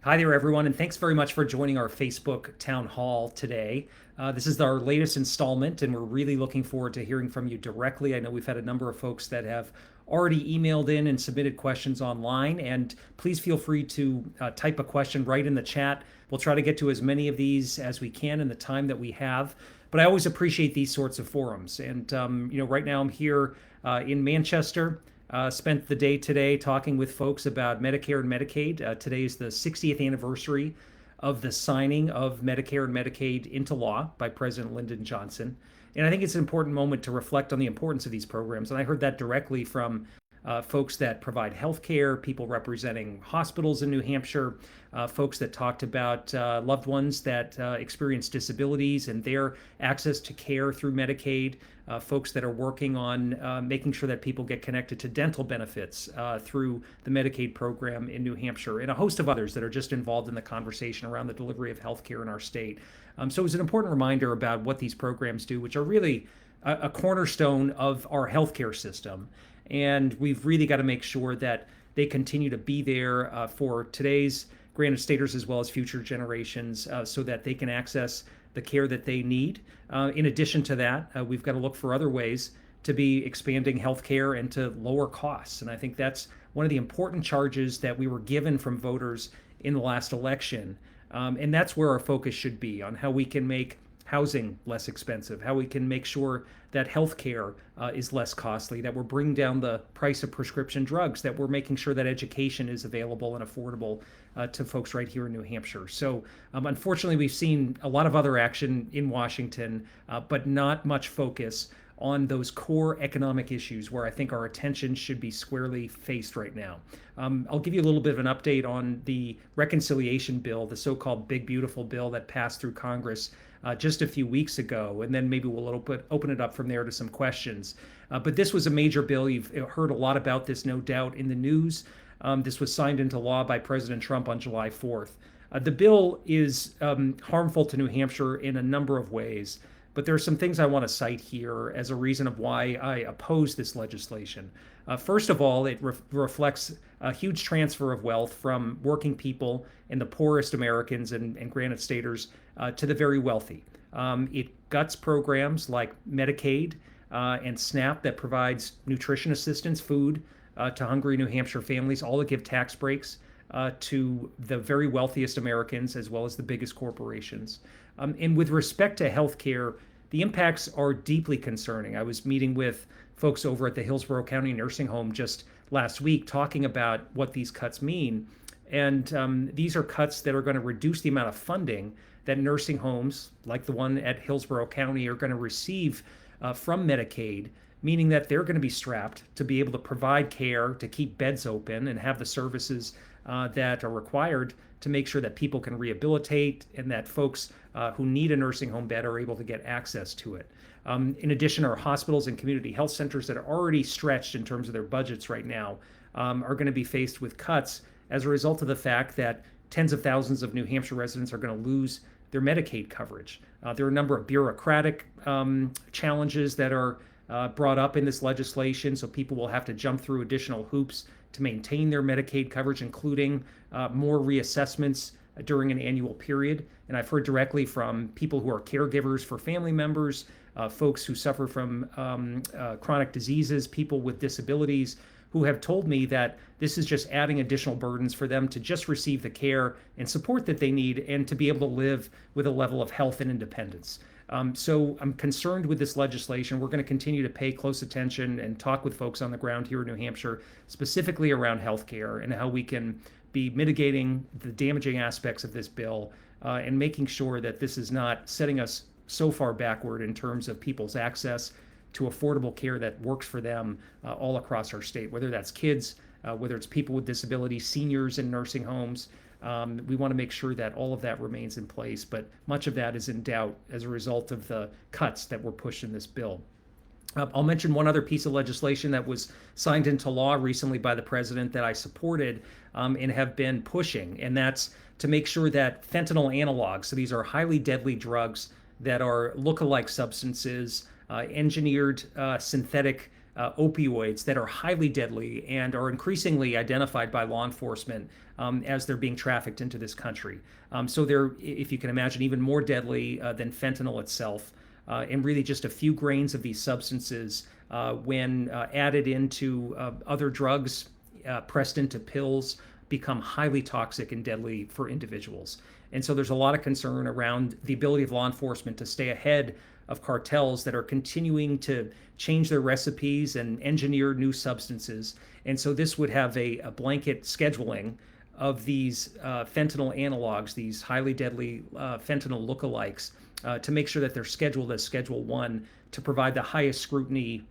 Hi there, everyone, and thanks very much for joining our Facebook town hall today. This is our latest installment, and we're really looking forward to hearing from you directly. I know we've had a number of folks that have already emailed in and submitted questions online, and please feel free to type a question right in the chat. We'll try to get to as many of these as we can in the time that we have. But I always appreciate these sorts of forums. And, right now I'm here in Manchester. Spent the day today talking with folks about Medicare and Medicaid. Today is the 60th anniversary of the signing of Medicare and Medicaid into law by President Lyndon Johnson. And I think it's an important moment to reflect on the importance of these programs. And I heard that directly from folks that provide health care, people representing hospitals in New Hampshire, folks that talked about loved ones that experience disabilities and their access to care through Medicaid, folks that are working on making sure that people get connected to dental benefits through the Medicaid program in New Hampshire, and a host of others that are just involved in the conversation around the delivery of health care in our state. So it was an important reminder about what these programs do, which are really a cornerstone of our healthcare system. And we've really got to make sure that they continue to be there for today's granted staters as well as future generations so that they can access the care that they need. In addition to that, we've got to look for other ways to be expanding healthcare and to lower costs. And I think that's one of the important charges that we were given from voters in the last election. And that's where our focus should be, on how we can make housing less expensive, how we can make sure that healthcare is less costly, that we're bringing down the price of prescription drugs, that we're making sure that education is available and affordable to folks right here in New Hampshire. So unfortunately, we've seen a lot of other action in Washington, but not much focus on those core economic issues where I think our attention should be squarely faced right now. I'll give you a little bit of an update on the reconciliation bill, the so-called Big Beautiful Bill that passed through Congress just a few weeks ago, and then maybe we'll open it up from there to some questions. But this was a major bill. You've heard a lot about this, no doubt, in the news. This was signed into law by President Trump on July 4th. The bill is harmful to New Hampshire in a number of ways, but there are some things I want to cite here as a reason of why I oppose this legislation. First of all, it reflects a huge transfer of wealth from working people and the poorest Americans and granted staters to the very wealthy. It guts programs like Medicaid and SNAP that provides nutrition assistance, food to hungry New Hampshire families, all that give tax breaks to the very wealthiest Americans as well as the biggest corporations. And with respect to healthcare, the impacts are deeply concerning. I was meeting with folks over at the Hillsborough County Nursing Home just last week talking about what these cuts mean. And these are cuts that are going to reduce the amount of funding that nursing homes, like the one at Hillsborough County, are going to receive from Medicaid, meaning that they're going to be strapped to be able to provide care, to keep beds open, and have the services that are required to make sure that people can rehabilitate and that folks who need a nursing home bed are able to get access to it. In addition, our hospitals and community health centers that are already stretched in terms of their budgets right now are going to be faced with cuts as a result of the fact that tens of thousands of New Hampshire residents are going to lose their Medicaid coverage. There are a number of bureaucratic challenges that are brought up in this legislation, so people will have to jump through additional hoops to maintain their Medicaid coverage, including more reassessments during an annual period. And I've heard directly from people who are caregivers for family members, folks who suffer from chronic diseases, people with disabilities, who have told me that this is just adding additional burdens for them to just receive the care and support that they need and to be able to live with a level of health and independence. So I'm concerned with this legislation. We're going to continue to pay close attention and talk with folks on the ground here in New Hampshire, specifically around healthcare and how we can be mitigating the damaging aspects of this bill and making sure that this is not setting us so far backward in terms of people's access to affordable care that works for them all across our state, whether that's kids, whether it's people with disabilities, seniors in nursing homes. We want to make sure that all of that remains in place, but much of that is in doubt as a result of the cuts that were pushed in this bill. I'll mention one other piece of legislation that was signed into law recently by the president that I supported and have been pushing, and that's to make sure that fentanyl analogs, so these are highly deadly drugs that are look-alike substances, engineered synthetic opioids that are highly deadly and are increasingly identified by law enforcement as they're being trafficked into this country. So they're, if you can imagine, even more deadly than fentanyl itself. And really just a few grains of these substances, when added into other drugs, pressed into pills, become highly toxic and deadly for individuals. And so there's a lot of concern around the ability of law enforcement to stay ahead of cartels that are continuing to change their recipes and engineer new substances. And so this would have a blanket scheduling of these fentanyl analogs, these highly deadly fentanyl lookalikes, to make sure that they're scheduled as Schedule 1 to provide the highest scrutiny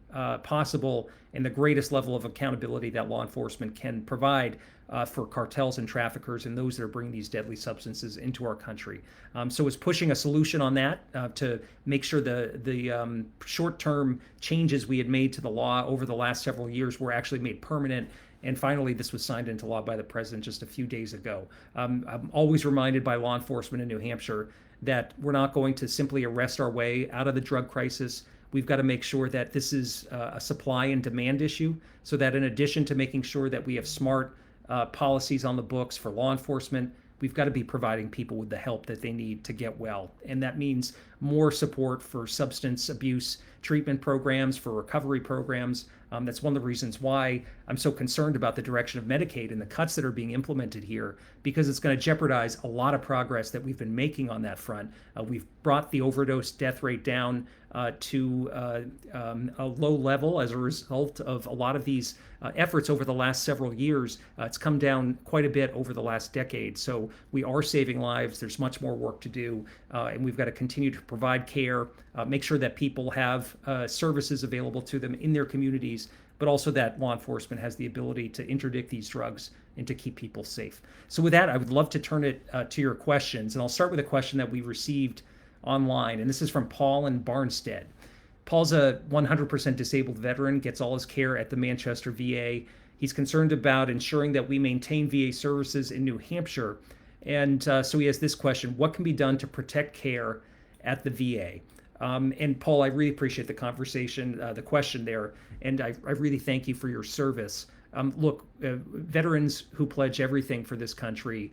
possible and the greatest level of accountability that law enforcement can provide for cartels and traffickers and those that are bringing these deadly substances into our country. So it's pushing a solution on that to make sure the short-term changes we had made to the law over the last several years were actually made permanent. And finally, this was signed into law by the president just a few days ago. I'm always reminded by law enforcement in New Hampshire that we're not going to simply arrest our way out of the drug crisis. We've got to make sure that this is a supply and demand issue, so that in addition to making sure that we have smart policies on the books for law enforcement, we've got to be providing people with the help that they need to get well. And that means more support for substance abuse treatment programs, for recovery programs. That's one of the reasons why I'm so concerned about the direction of Medicaid and the cuts that are being implemented here, because it's going to jeopardize a lot of progress that we've been making on that front. We've brought the overdose death rate down to a low level as a result of a lot of these efforts over the last several years. It's come down quite a bit over the last decade. So we are saving lives. There's much more work to do, and we've got to continue to provide care, make sure that people have services available to them in their communities, but also that law enforcement has the ability to interdict these drugs and to keep people safe. So with that, I would love to turn it to your questions. And I'll start with a question that we received online. And this is from Paul in Barnstead. Paul's a 100% disabled veteran, gets all his care at the Manchester VA. He's concerned about ensuring that we maintain VA services in New Hampshire. And so he has this question: what can be done to protect care at the VA? And Paul, I really appreciate the conversation, the question there, and I really thank you for your service. Look, veterans who pledge everything for this country,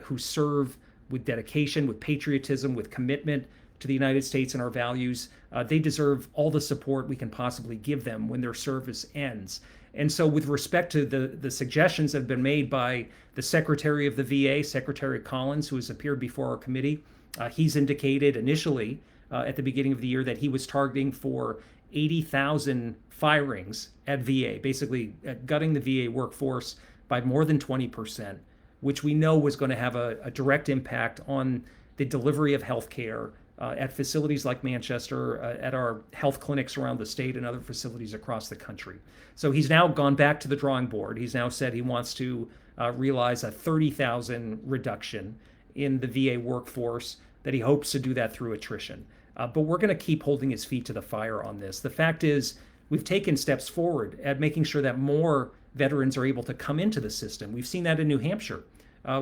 who serve with dedication, with patriotism, with commitment to the United States and our values, they deserve all the support we can possibly give them when their service ends. And so with respect to the suggestions that have been made by the Secretary of the VA, Secretary Collins, who has appeared before our committee, he's indicated initially at the beginning of the year that he was targeting for 80,000 firings at VA, basically gutting the VA workforce by more than 20%, which we know was going to have a direct impact on the delivery of health care at facilities like Manchester, at our health clinics around the state and other facilities across the country. So he's now gone back to the drawing board. He's now said he wants to realize a 30,000 reduction in the VA workforce, that he hopes to do that through attrition. But we're going to keep holding his feet to the fire on this. The fact is, we've taken steps forward at making sure that more veterans are able to come into the system. We've seen that in New Hampshire,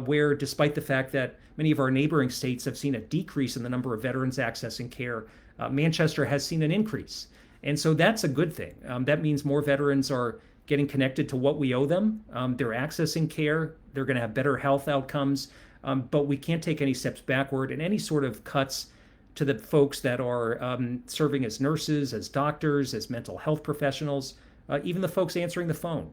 where despite the fact that many of our neighboring states have seen a decrease in the number of veterans accessing care, Manchester has seen an increase. And so that's a good thing. That means more veterans are getting connected to what we owe them. They're accessing care. They're going to have better health outcomes. But we can't take any steps backward, and any sort of cuts to the folks that are serving as nurses, as doctors, as mental health professionals, even the folks answering the phone,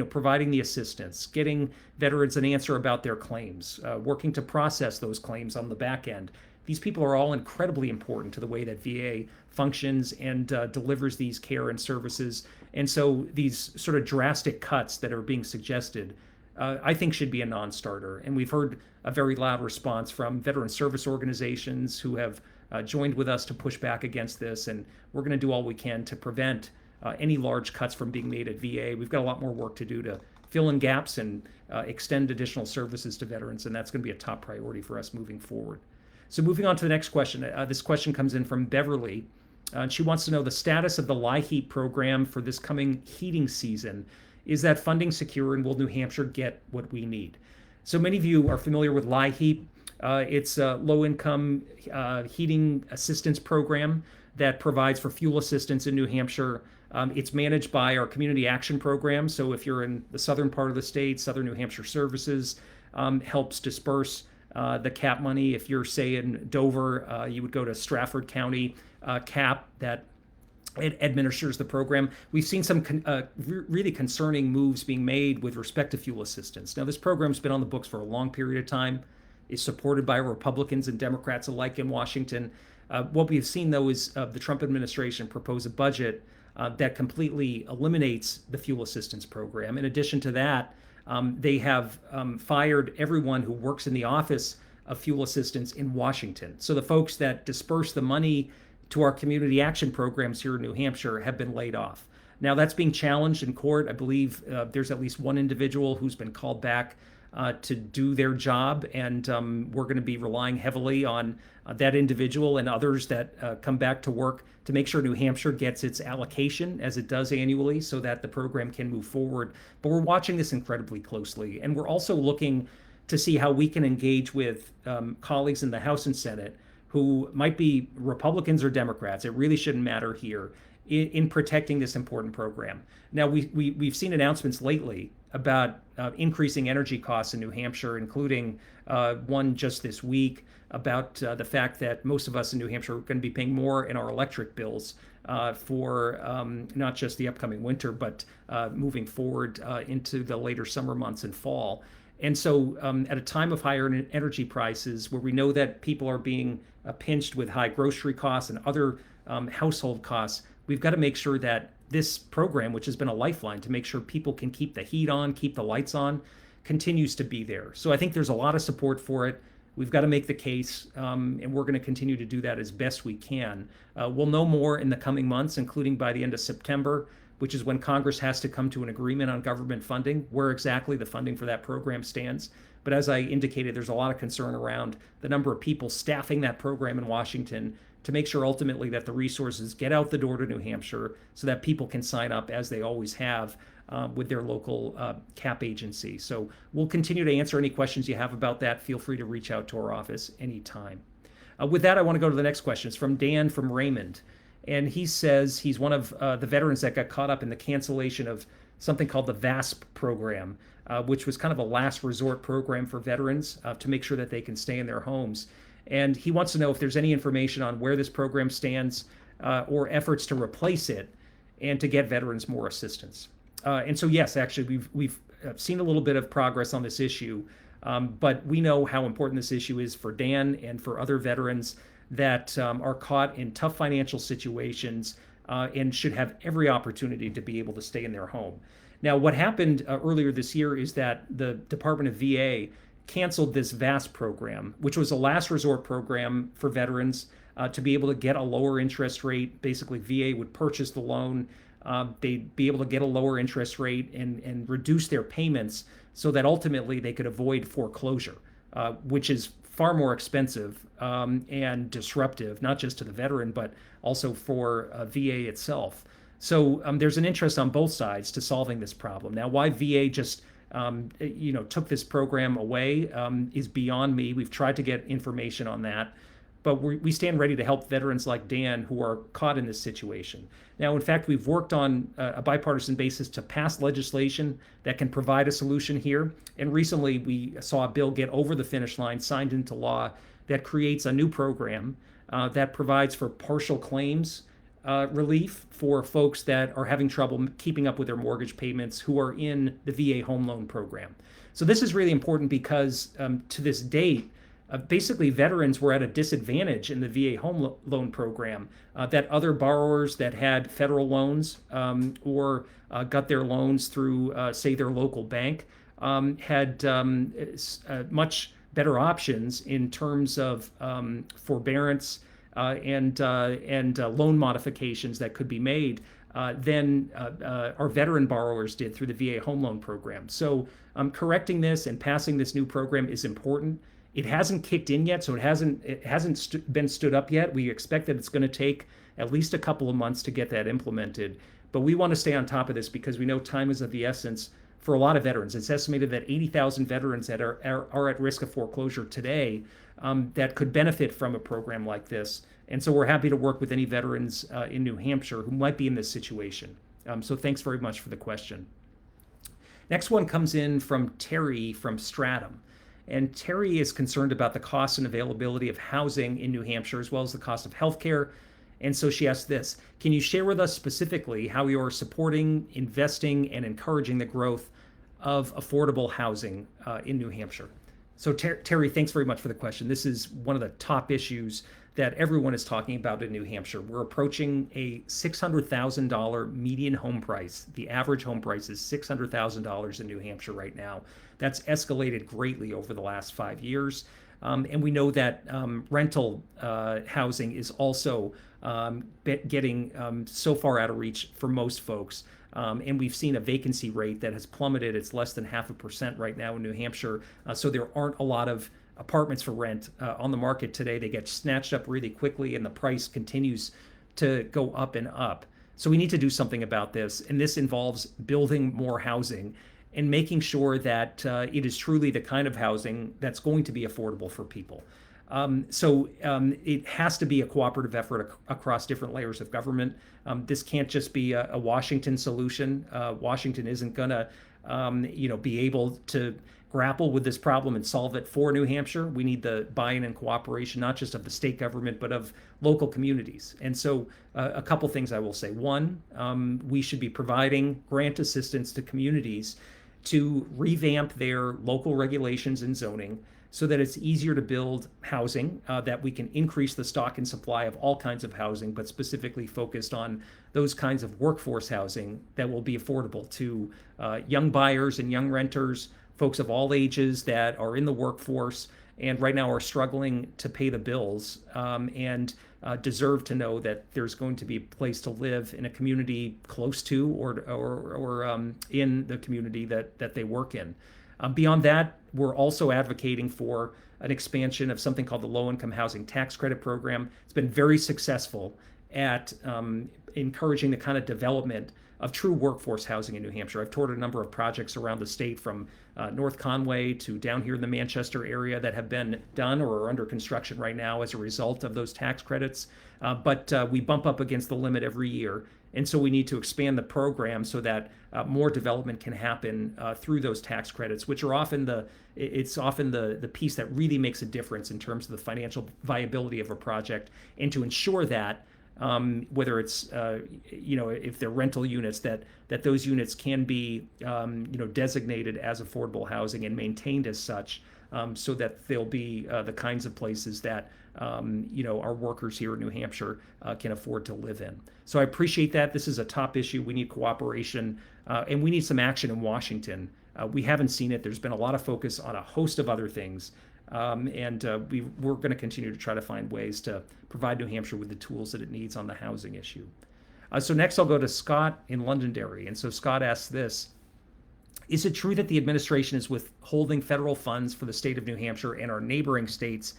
providing the assistance, getting veterans an answer about their claims, working to process those claims on the back end. These people are all incredibly important to the way that VA functions and delivers these care and services. And so these sort of drastic cuts that are being suggested, I think should be a non-starter. And we've heard a very loud response from veteran service organizations who have joined with us to push back against this. And we're going to do all we can to prevent any large cuts from being made at VA. We've got a lot more work to do to fill in gaps and extend additional services to veterans. And that's going to be a top priority for us moving forward. So moving on to the next question. This question comes in from Beverly. And she wants to know the status of the LIHEAP program for this coming heating season. Is that funding secure, and will New Hampshire get what we need? So many of you are familiar with LIHEAP. It's a low-income heating assistance program that provides for fuel assistance in New Hampshire It's managed by our Community Action Program. So if you're in the southern part of the state, Southern New Hampshire Services helps disperse the CAP money. If you're, say, in Dover, you would go to Stratford County CAP that it administers the program. We've seen some really concerning moves being made with respect to fuel assistance. Now, this program's been on the books for a long period of time, is supported by Republicans and Democrats alike in Washington. What we've seen, though, is the Trump administration propose a budget that completely eliminates the fuel assistance program. In addition to that, they have fired everyone who works in the office of fuel assistance in Washington. So the folks that disperse the money to our community action programs here in New Hampshire have been laid off. Now that's being challenged in court. I believe there's at least one individual who's been called back to do their job, and we're going to be relying heavily on that individual and others that come back to work to make sure New Hampshire gets its allocation as it does annually so that the program can move forward. But we're watching this incredibly closely, and we're also looking to see how we can engage with colleagues in the House and Senate who might be Republicans or Democrats. It really shouldn't matter here in protecting this important program. Now, we've seen announcements lately about increasing energy costs in New Hampshire, including one just this week about the fact that most of us in New Hampshire are going to be paying more in our electric bills for not just the upcoming winter, but moving forward into the later summer months and fall. And so at a time of higher energy prices, where we know that people are being pinched with high grocery costs and other household costs, we've got to make sure that this program, which has been a lifeline to make sure people can keep the heat on, keep the lights on, continues to be there. So I think there's a lot of support for it. We've got to make the case, and we're going to continue to do that as best we can. We'll know more in the coming months, including by the end of September, which is when Congress has to come to an agreement on government funding, where exactly the funding for that program stands. But as I indicated, there's a lot of concern around the number of people staffing that program in Washington to make sure ultimately that the resources get out the door to New Hampshire so that people can sign up, as they always have, with their local CAP agency. So we'll continue to answer any questions you have about that. Feel free to reach out to our office anytime. With that, I want to go to the next question. It's from Dan from Raymond. And he says he's one of the veterans that got caught up in the cancellation of something called the VAS Program, which was kind of a last resort program for veterans to make sure that they can stay in their homes. And he wants to know if there's any information on where this program stands or efforts to replace it and to get veterans more assistance. And so, yes, actually, we've seen a little bit of progress on this issue, but we know how important this issue is for Dan and for other veterans that are caught in tough financial situations and should have every opportunity to be able to stay in their home. Now, what happened earlier this year is that the Department of VA canceled this VAS program, which was a last resort program for veterans to be able to get a lower interest rate. Basically, VA would purchase the loan. They'd be able to get a lower interest rate and reduce their payments so that ultimately they could avoid foreclosure, which is far more expensive and disruptive, not just to the veteran, but also for VA itself. So there's an interest on both sides to solving this problem. Now, why VA just took this program away is beyond me. We've tried to get information on that, but we stand ready to help veterans like Dan who are caught in this situation. Now, in fact, we've worked on a bipartisan basis to pass legislation that can provide a solution here. And recently, we saw a bill get over the finish line, signed into law, that creates a new program that provides for partial claims relief for folks that are having trouble keeping up with their mortgage payments who are in the VA home loan program. So this is really important because to this date, basically veterans were at a disadvantage in the VA home loan program that other borrowers that had federal loans or got their loans through, say, their local bank had much better options in terms of forbearance and loan modifications that could be made than our veteran borrowers did through the VA home loan program. So correcting this and passing this new program is important. It hasn't kicked in yet, so it hasn't been stood up yet. We expect that it's going to take at least a couple of months to get that implemented. But we want to stay on top of this because we know time is of the essence for a lot of veterans. It's estimated that 80,000 veterans that are at risk of foreclosure today that could benefit from a program like this. And so we're happy to work with any veterans in New Hampshire who might be in this situation. So thanks very much for the question. Next one comes in from Terry from Stratham. And Terry is concerned about the cost and availability of housing in New Hampshire, as well as the cost of healthcare. And so she asks this: can you share with us specifically how you are supporting, investing, and encouraging the growth of affordable housing in New Hampshire? So Terry, thanks very much for the question. This is one of the top issues that everyone is talking about in New Hampshire. We're approaching a $600,000 median home price. The average home price is $600,000 in New Hampshire right now. That's escalated greatly over the last 5 years. And we know that rental housing is also getting so far out of reach for most folks. And we've seen a vacancy rate that has plummeted. It's less than 0.5% right now in New Hampshire. So there aren't a lot of apartments for rent on the market today. They get snatched up really quickly, and the price continues to go up and up. So we need to do something about this. And this involves building more housing and making sure that it is truly the kind of housing that's going to be affordable for people. So it has to be a cooperative effort across different layers of government. This can't just be a Washington solution. Washington isn't going to, be able to grapple with this problem and solve it for New Hampshire. We need the buy-in and cooperation, not just of the state government, but of local communities. And so a couple things I will say. One, we should be providing grant assistance to communities to revamp their local regulations and zoning so that it's easier to build housing, that we can increase the stock and supply of all kinds of housing, but specifically focused on those kinds of workforce housing that will be affordable to young buyers and young renters, folks of all ages that are in the workforce and right now are struggling to pay the bills and deserve to know that there's going to be a place to live in a community close to or in the community that they work in. Beyond that, we're also advocating for an expansion of something called the Low-Income Housing Tax Credit Program. It's been very successful at encouraging the kind of development of true workforce housing in New Hampshire. I've toured a number of projects around the state, from North Conway to down here in the Manchester area, that have been done or are under construction right now as a result of those tax credits. But we bump up against the limit every year. And so we need to expand the program so that more development can happen through those tax credits, which are often the piece that really makes a difference in terms of the financial viability of a project, and to ensure that whether it's if they're rental units, that those units can be designated as affordable housing and maintained as such, so that they'll be the kinds of places that our workers here in New Hampshire can afford to live in. So I appreciate that. This is a top issue. We need cooperation, and we need some action in Washington. We haven't seen it. There's been a lot of focus on a host of other things. We're going to continue to try to find ways to provide New Hampshire with the tools that it needs on the housing issue. So next I'll go to Scott in Londonderry. And so Scott asks this: is it true that the administration is withholding federal funds for the state of New Hampshire and our neighboring states?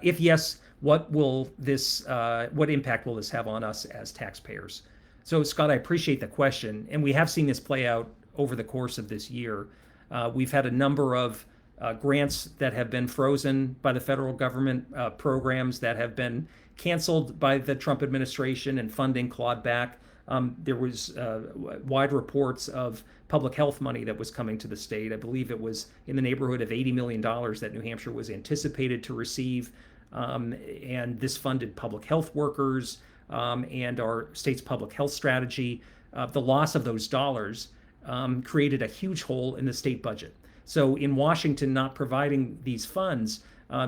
If yes, what impact will this have on us as taxpayers? So Scott, I appreciate the question. And we have seen this play out over the course of this year. We've had a number of grants that have been frozen by the federal government, programs that have been canceled by the Trump administration and funding clawed back. There was wide reports of public health money that was coming to the state. I believe it was in the neighborhood of $80 million that New Hampshire was anticipated to receive. And this funded public health workers and our state's public health strategy. The loss of those dollars created a huge hole in the state budget. So in Washington not providing these funds,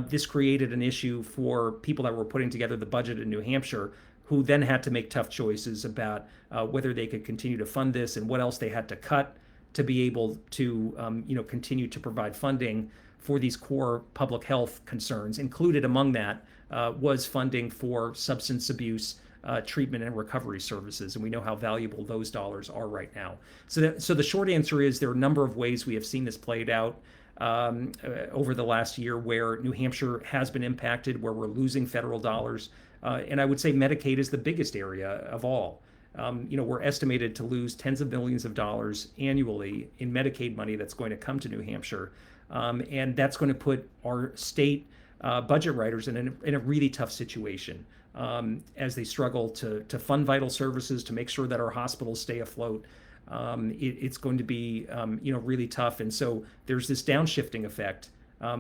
this created an issue for people that were putting together the budget in New Hampshire, who then had to make tough choices about whether they could continue to fund this and what else they had to cut to be able to continue to provide funding for these core public health concerns. Included among that was funding for substance abuse treatment and recovery services, and we know how valuable those dollars are right now. So the short answer is there are a number of ways we have seen this played out over the last year where New Hampshire has been impacted, where we're losing federal dollars. And I would say Medicaid is the biggest area of all. We're estimated to lose tens of millions of dollars annually in Medicaid money that's going to come to New Hampshire. And that's going to put our state budget writers in a really tough situation. as they struggle to fund vital services, to make sure that our hospitals stay afloat. It's going to be really tough. And so there's this downshifting effect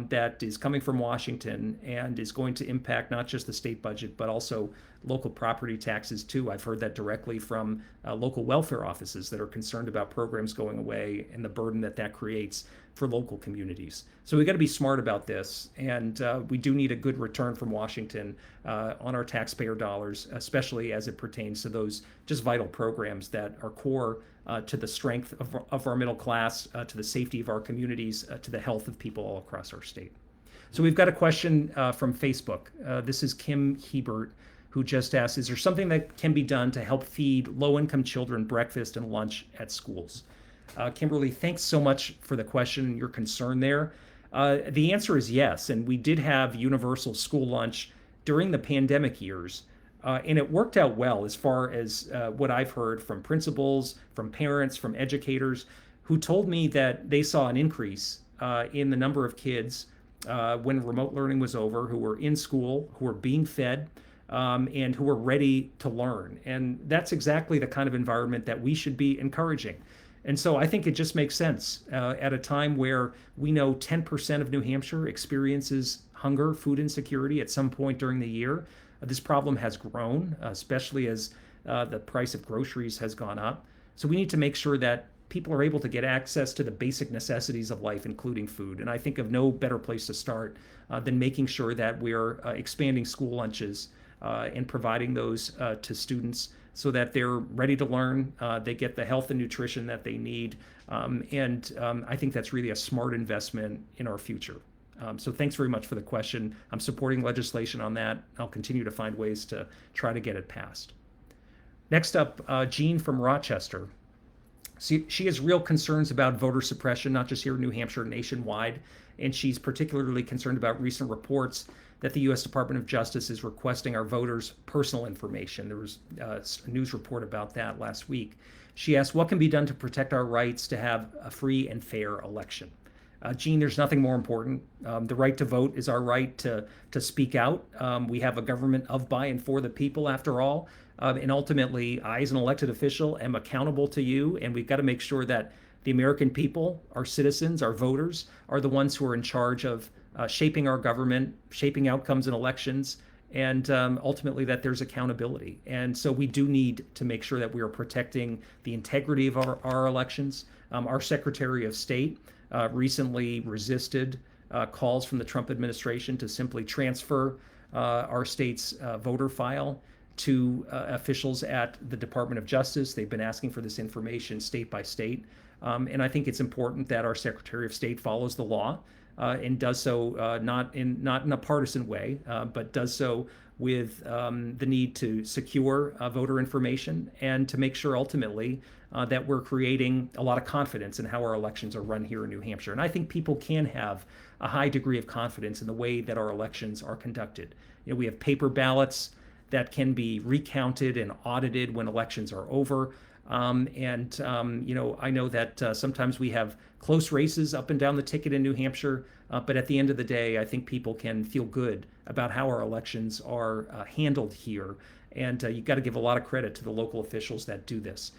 that is coming from Washington and is going to impact not just the state budget, but also local property taxes too. I've heard that directly from local welfare offices that are concerned about programs going away and the burden that creates for local communities. So we got to be smart about this, and we do need a good return from Washington on our taxpayer dollars, especially as it pertains to those just vital programs that are core to the strength of our middle class, to the safety of our communities, to the health of people all across our state. So we've got a question from Facebook. This is Kim Hebert, who just asked, is there something that can be done to help feed low-income children breakfast and lunch at schools? Kimberly, thanks so much for the question and your concern there. The answer is yes, and we did have universal school lunch during the pandemic years, and it worked out well as far as what I've heard from principals, from parents, from educators, who told me that they saw an increase in the number of kids when remote learning was over, who were in school, who were being fed, and who were ready to learn. And that's exactly the kind of environment that we should be encouraging. And so I think it just makes sense at a time where we know 10% of New Hampshire experiences hunger, food insecurity at some point during the year. This problem has grown, especially as the price of groceries has gone up. So we need to make sure that people are able to get access to the basic necessities of life, including food. And I think of no better place to start than making sure that we're expanding school lunches and providing those to students so that they're ready to learn, they get the health and nutrition that they need. And I think that's really a smart investment in our future. So thanks very much for the question. I'm supporting legislation on that. I'll continue to find ways to try to get it passed. Next up, Jean from Rochester. She has real concerns about voter suppression, not just here in New Hampshire, nationwide. And she's particularly concerned about recent reports that the U.S. Department of Justice is requesting our voters' personal information. There was a news report about that last week. She asked, what can be done to protect our rights to have a free and fair election? Jean, there's nothing more important. The right to vote is our right to speak out. We have a government of, by, and for the people, after all. And ultimately, I, as an elected official, am accountable to you. And we've got to make sure that the American people, our citizens, our voters, are the ones who are in charge of shaping our government, shaping outcomes in elections, and ultimately that there's accountability. And so we do need to make sure that we are protecting the integrity of our elections. Our Secretary of State recently resisted calls from the Trump administration to simply transfer our state's voter file to officials at the Department of Justice. They've been asking for this information state by state. And I think it's important that our Secretary of State follows the law and does so not in a partisan way, but does so with the need to secure voter information and to make sure ultimately that we're creating a lot of confidence in how our elections are run here in New Hampshire. And I think people can have a high degree of confidence in the way that our elections are conducted. You know, we have paper ballots that can be recounted and audited when elections are over. I know that sometimes we have close races up and down the ticket in New Hampshire, but at the end of the day, I think people can feel good about how our elections are handled here. And you've got to give a lot of credit to the local officials that do this.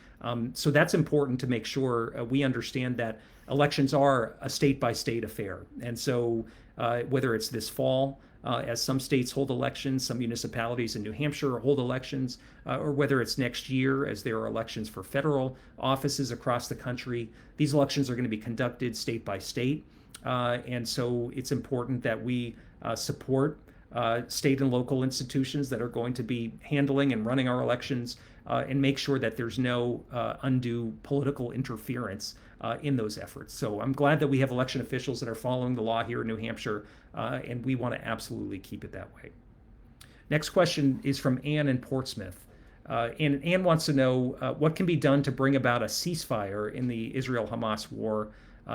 So that's important to make sure we understand that elections are a state-by-state affair. And so whether it's this fall, as some states hold elections, some municipalities in New Hampshire hold elections, or whether it's next year as there are elections for federal offices across the country, these elections are going to be conducted state by state. And so it's important that we support state and local institutions that are going to be handling and running our elections and make sure that there's no undue political interference in those efforts. So I'm glad that we have election officials that are following the law here in New Hampshire, and we want to absolutely keep it that way. Next question is from Ann in Portsmouth. And Ann wants to know what can be done to bring about a ceasefire in the Israel-Hamas war.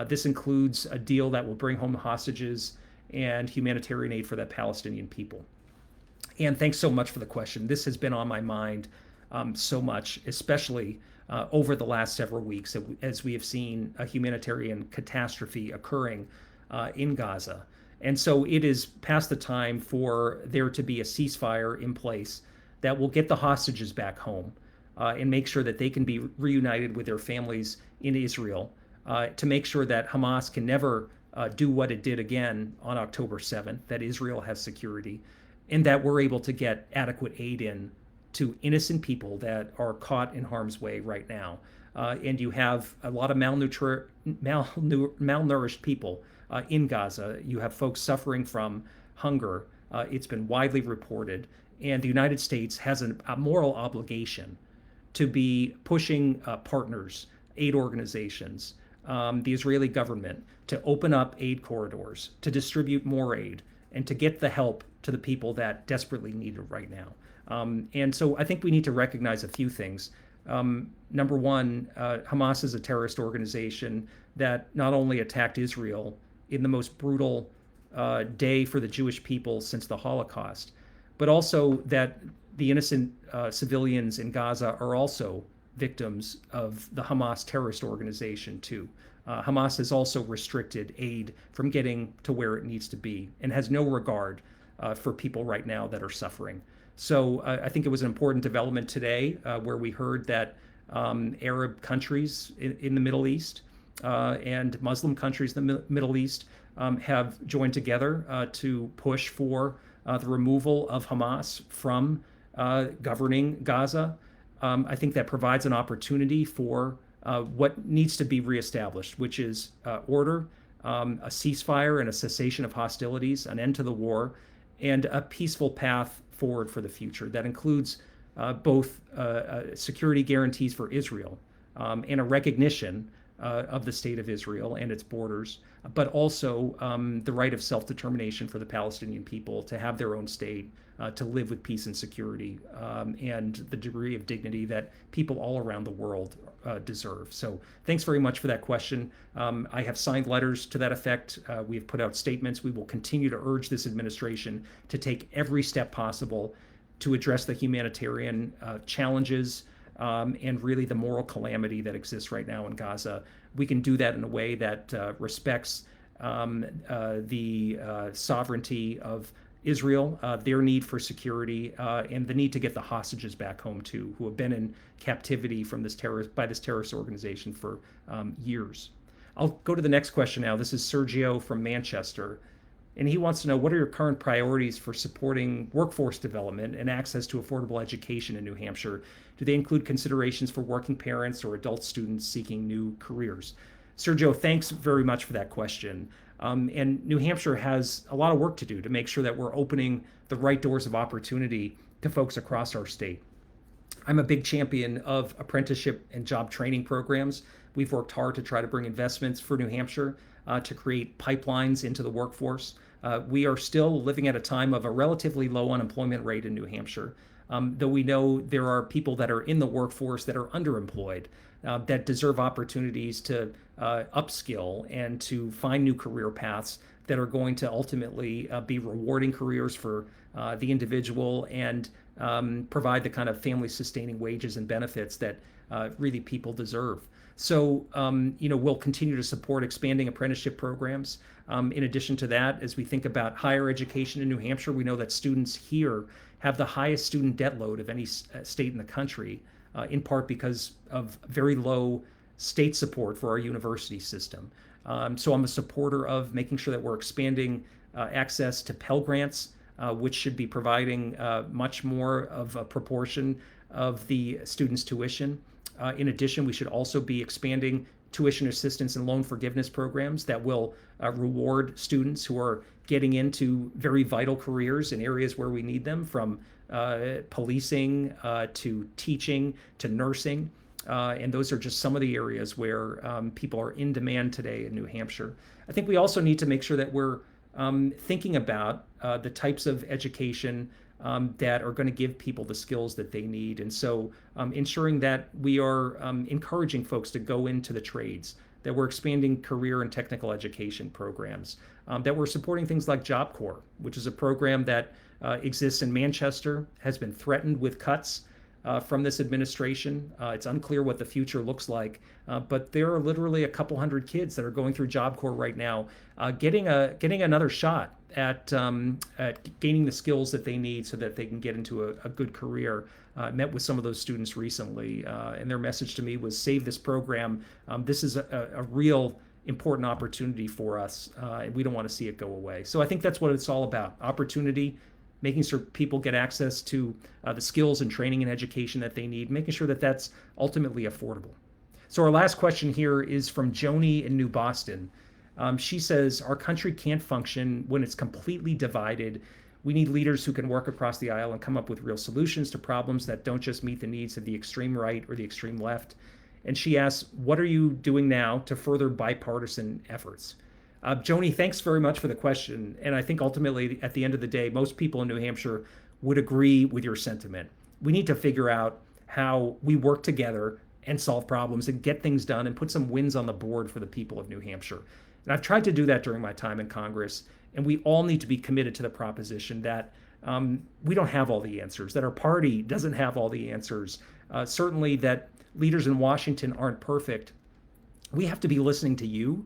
This includes a deal that will bring home the hostages and humanitarian aid for the Palestinian people. Ann, thanks so much for the question. This has been on my mind so much, especially over the last several weeks as we have seen a humanitarian catastrophe occurring in Gaza. And so it is past the time for there to be a ceasefire in place that will get the hostages back home and make sure that they can be reunited with their families in Israel, to make sure that Hamas can never do what it did again on October 7th, that Israel has security, and that we're able to get adequate aid in to innocent people that are caught in harm's way right now. And you have a lot of malnourished people in Gaza. You have folks suffering from hunger. It's been widely reported. And the United States has a moral obligation to be pushing partners, aid organizations, the Israeli government, to open up aid corridors, to distribute more aid, and to get the help to the people that desperately need it right now. And so I think we need to recognize a few things. Number one, Hamas is a terrorist organization that not only attacked Israel in the most brutal day for the Jewish people since the Holocaust, but also that the innocent civilians in Gaza are also victims of the Hamas terrorist organization too. Hamas has also restricted aid from getting to where it needs to be and has no regard for people right now that are suffering. So I think it was an important development today where we heard that Arab countries in the Middle East and Muslim countries in the Middle East have joined together to push for the removal of Hamas from governing Gaza. I think that provides an opportunity for what needs to be reestablished, which is order, a ceasefire and a cessation of hostilities, an end to the war, and a peaceful path forward for the future that includes both security guarantees for Israel and a recognition of the state of Israel and its borders, but also the right of self-determination for the Palestinian people to have their own state, to live with peace and security, and the degree of dignity that people all around the world deserve. So thanks very much for that question. I have signed letters to that effect. We have put out statements. We will continue to urge this administration to take every step possible to address the humanitarian challenges and really the moral calamity that exists right now in Gaza. We can do that in a way that respects the sovereignty of Israel, their need for security, and the need to get the hostages back home too, who have been in captivity from this terrorist organization for years. I'll go to the next question now. This is Sergio from Manchester, and he wants to know, what are your current priorities for supporting workforce development and access to affordable education in New Hampshire? Do they include considerations for working parents or adult students seeking new careers? Sergio, thanks very much for that question. And New Hampshire has a lot of work to do to make sure that we're opening the right doors of opportunity to folks across our state. I'm a big champion of apprenticeship and job training programs. We've worked hard to try to bring investments for New Hampshire to create pipelines into the workforce. We are still living at a time of a relatively low unemployment rate in New Hampshire, though we know there are people that are in the workforce that are underemployed, that deserve opportunities to upskill and to find new career paths that are going to ultimately be rewarding careers for the individual and provide the kind of family sustaining wages and benefits that really people deserve. So, we'll continue to support expanding apprenticeship programs. In addition to that, as we think about higher education in New Hampshire, we know that students here have the highest student debt load of any state in the country, in part because of very low state support for our university system. So I'm a supporter of making sure that we're expanding access to Pell Grants, which should be providing much more of a proportion of the students' tuition. In addition, we should also be expanding tuition assistance and loan forgiveness programs that will reward students who are getting into very vital careers in areas where we need them, from policing to teaching to nursing. And those are just some of the areas where people are in demand today in New Hampshire. I think we also need to make sure that we're thinking about the types of education that are going to give people the skills that they need. And so ensuring that we are encouraging folks to go into the trades, that we're expanding career and technical education programs, that we're supporting things like Job Corps, which is a program that exists in Manchester, has been threatened with cuts from this administration. It's unclear what the future looks like, but there are literally a couple hundred kids that are going through Job Corps right now, getting another shot at gaining the skills that they need so that they can get into a good career. I met with some of those students recently, and their message to me was, save this program. This is a real important opportunity for us, and we don't want to see it go away. So I think that's what it's all about: opportunity, making sure people get access to the skills and training and education that they need, making sure that that's ultimately affordable. So our last question here is from Joni in New Boston. She says, our country can't function when it's completely divided. We need leaders who can work across the aisle and come up with real solutions to problems that don't just meet the needs of the extreme right or the extreme left. And she asks, what are you doing now to further bipartisan efforts? Joni, thanks very much for the question. And I think ultimately, at the end of the day, most people in New Hampshire would agree with your sentiment. We need to figure out how we work together and solve problems and get things done and put some wins on the board for the people of New Hampshire. And I've tried to do that during my time in Congress. And we all need to be committed to the proposition that we don't have all the answers, that our party doesn't have all the answers, certainly that leaders in Washington aren't perfect. We have to be listening to you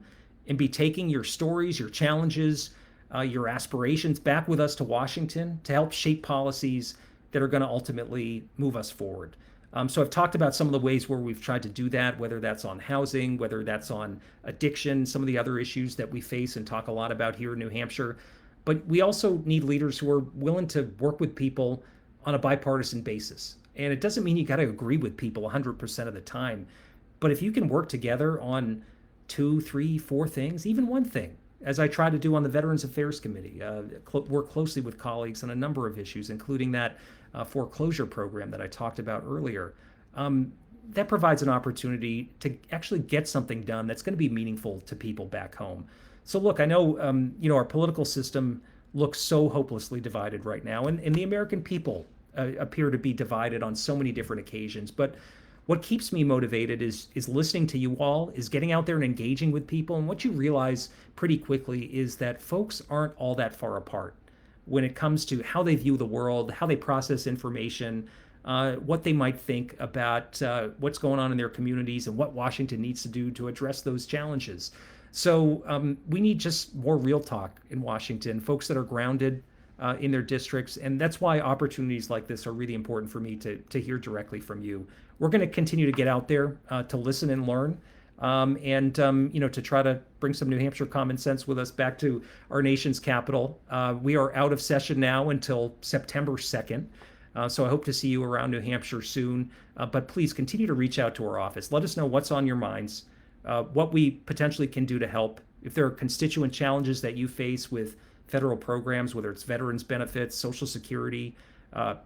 and be taking your stories, your challenges, your aspirations back with us to Washington to help shape policies that are going to ultimately move us forward. So I've talked about some of the ways where we've tried to do that, whether that's on housing, whether that's on addiction, some of the other issues that we face and talk a lot about here in New Hampshire. But we also need leaders who are willing to work with people on a bipartisan basis. And it doesn't mean you got to agree with people 100% of the time. But if you can work together on 2, 3, 4 things, even one thing, as I try to do on the Veterans Affairs Committee, work closely with colleagues on a number of issues, including that foreclosure program that I talked about earlier, that provides an opportunity to actually get something done that's going to be meaningful to people back home. So look, I know our political system looks so hopelessly divided right now, and the American people appear to be divided on so many different occasions. But what keeps me motivated is listening to you all, is getting out there and engaging with people. And what you realize pretty quickly is that folks aren't all that far apart when it comes to how they view the world, how they process information, what they might think about what's going on in their communities and what Washington needs to do to address those challenges. So we need just more real talk in Washington, folks that are grounded in their districts. And that's why opportunities like this are really important for me to hear directly from you. We're going to continue to get out there to listen and learn, and to try to bring some New Hampshire common sense with us back to our nation's capital. We are out of session now until September 2nd. So I hope to see you around New Hampshire soon. But please continue to reach out to our office. Let us know what's on your minds, what we potentially can do to help. If there are constituent challenges that you face with federal programs, whether it's veterans benefits, Social Security,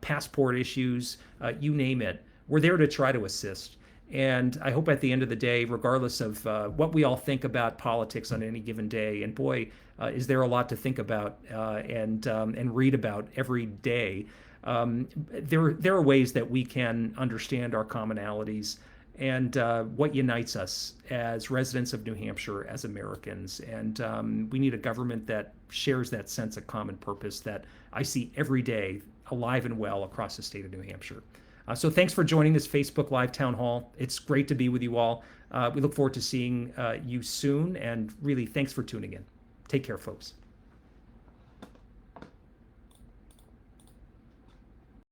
passport issues, you name it, we're there to try to assist. And I hope at the end of the day, regardless of what we all think about politics on any given day, and boy, is there a lot to think about and read about every day, there are ways that we can understand our commonalities and what unites us as residents of New Hampshire, as Americans. And we need a government that shares that sense of common purpose that I see every day alive and well across the state of New Hampshire. So thanks for joining this Facebook Live Town Hall. It's great to be with you all. We look forward to seeing you soon, and really thanks for tuning in. Take care, folks.